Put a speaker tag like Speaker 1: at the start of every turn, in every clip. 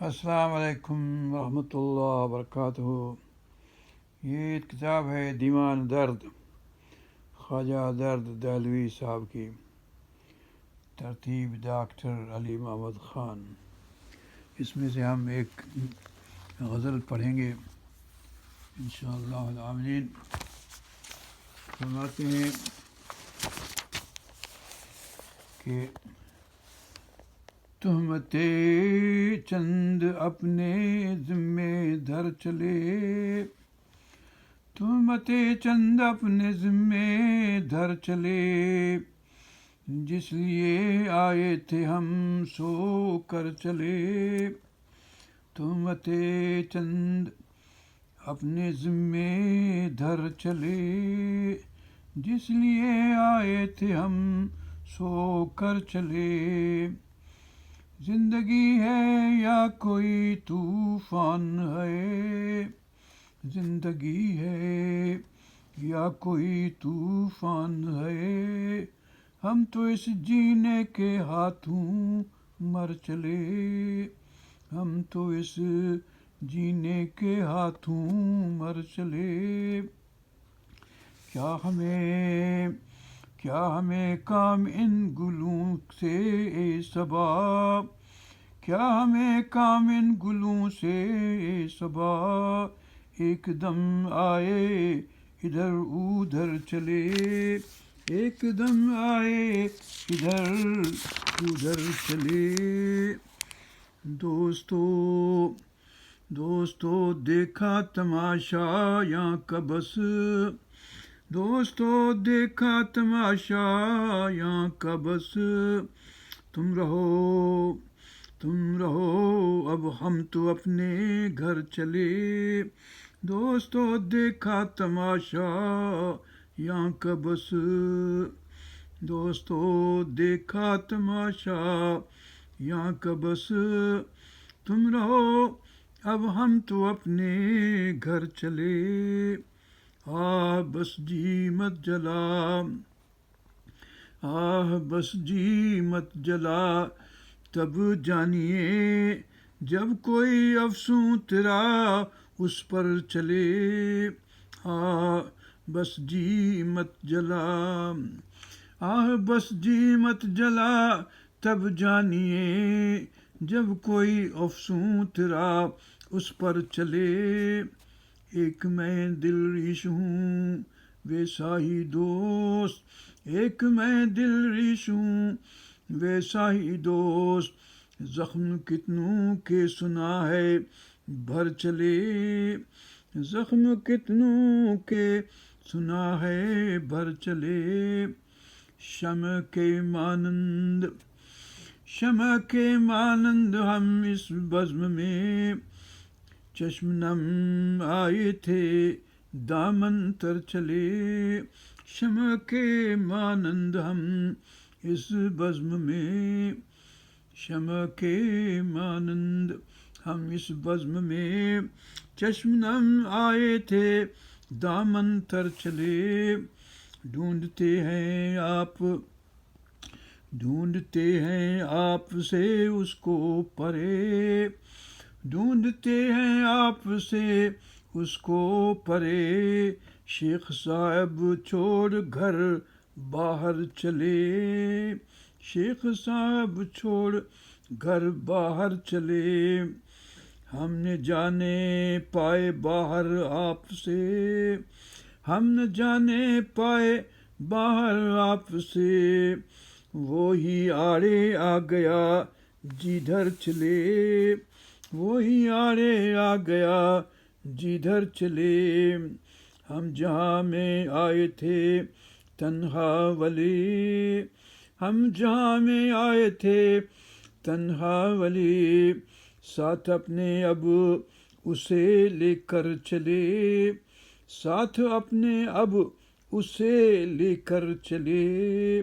Speaker 1: السلام علیکم ورحمۃ اللہ وبرکاتہ۔ یہ کتاب ہے دیوان درد، خواجہ درد دہلوی صاحب کی، ترتیب ڈاکٹر علی محمد خان۔ اس میں سے ہم ایک غزل پڑھیں گے انشاءاللہ العالمین۔ فرماتے ہیں کہ تہمتِ چند اپنے ذمے دھر چلے، تہمتِ چند اپنے ذمے دھر چلے، جس لیے آئے تھے ہم سو کر چلے، تہمتِ چند اپنے ذمے دھر چلے، جس لیے آئے تھے ہم سو کر چلے، زندگی ہے یا کوئی طوفان ہے، زندگی ہے یا کوئی طوفان ہے، ہم تو اس جینے کے ہاتھوں مر چلے، ہم تو اس جینے کے ہاتھوں مر چلے، کیا ہمیں کام ان گلوں سے اے صبا، کیا ہمیں کام ان گلوں سے اے صبا، ایک دم آئے ادھر ادھر چلے، ایک دم آئے ادھر ادھر چلے، دوستو دیکھا تماشا یہاں کا بس، دوستو دیکھا تماشا یہاں کا بس، تم رہو اب ہم تو اپنے گھر چلے، دوستو دیکھا تماشا یہاں کا بس، دوستو دیکھا تماشا یہاں کا بس، تم رہو اب ہم تو اپنے گھر چلے، بس جی مت جلا، بس جی مت جلا، تب جانیے جب کوئی افسوں تیرا اس پر چلے، بس جی مت جلا، بس جی مت جلا، تب جانیے جب کوئی افسوں تیرا اس پر چلے، ایک میں دل ریش ہوں ویسا ہی دوست، ایک میں دل ریش ہوں ویسا ہی دوست، زخم کتنوں کے سنا ہے بھر چلے، زخم کتنوں کے سنا ہے بھر چلے، شمع کے مانند ہم اس بزم میں، چشم نم آئے تھے دامن تر چلے، شمع کے مانند ہم اس بزم میں، شمع کے مانند ہم اس بزم میں، چشم نم آئے تھے دامن تر چلے، ڈھونڈتے ہیں آپ سے اس کو پرے، ڈھونڈتے ہیں آپ سے اس کو پرے، شیخ صاحب چھوڑ گھر باہر چلے، شیخ صاحب چھوڑ گھر باہر چلے، ہم نے جانے پائے باہر آپ سے، ہم نے جانے پائے باہر آپ سے، وہی آڑے آ گیا جدھر چلے، وہی آڑے آ گیا جدھر چلے، ہم جہاں میں آئے تھے تنہا ولی، ہم جہاں میں آئے تھے تنہا ولی، ساتھ اپنے اب اسے لے کر چلے، ساتھ اپنے اب اسے لے کر چلے،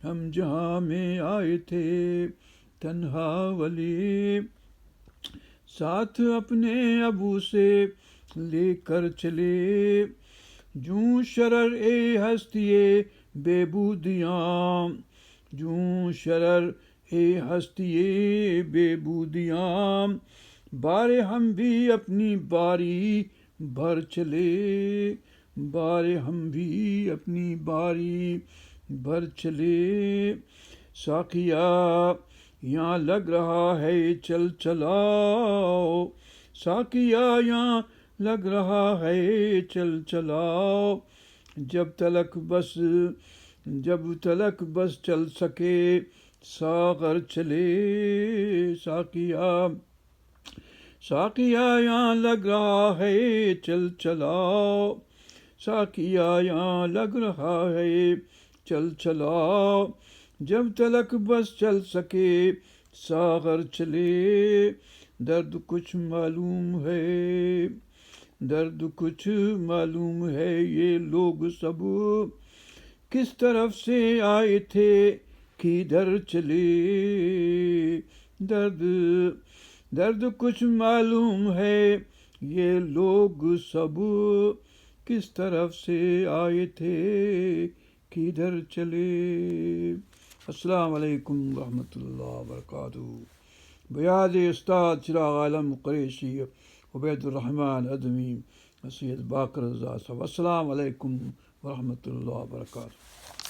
Speaker 1: ہم جہاں میں آئے تھے تنہا ولی، ساتھ اپنے ابو سے لے کر چلے، جوں شرر اے ہستیے بے بودیاں، جوں شرر اے ہستیے بے بودیاں، بارے ہم بھی اپنی باری بھر چلے، بارے ہم بھی اپنی باری بھر چلے، ساقیا یہاں لگ رہا ہے چل چلاؤ، ساقیا یہاں لگ رہا ہے چل چلاؤ، جب تلک بس چل سکے ساغر چلے، ساقیا یہاں لگ رہا ہے چل چلاؤ، ساقیا یہاں لگ رہا ہے چل چلاؤ، جب تلک بس چل سکے ساغر چلے، درد کچھ معلوم ہے، درد کچھ معلوم ہے، یہ لوگ سب کس طرف سے آئے تھے کدھر چلے، درد کچھ معلوم ہے، یہ لوگ سب کس طرف سے آئے تھے کدھر چلے۔ السلام علیکم ورحمۃ اللہ وبرکاتہ۔ بیاد استاد چراغ عالم قریشی، عبید الرحمن ادمی، سید باقر رضا صاحب۔ السلام علیکم ورحمۃ اللہ وبرکاتہ۔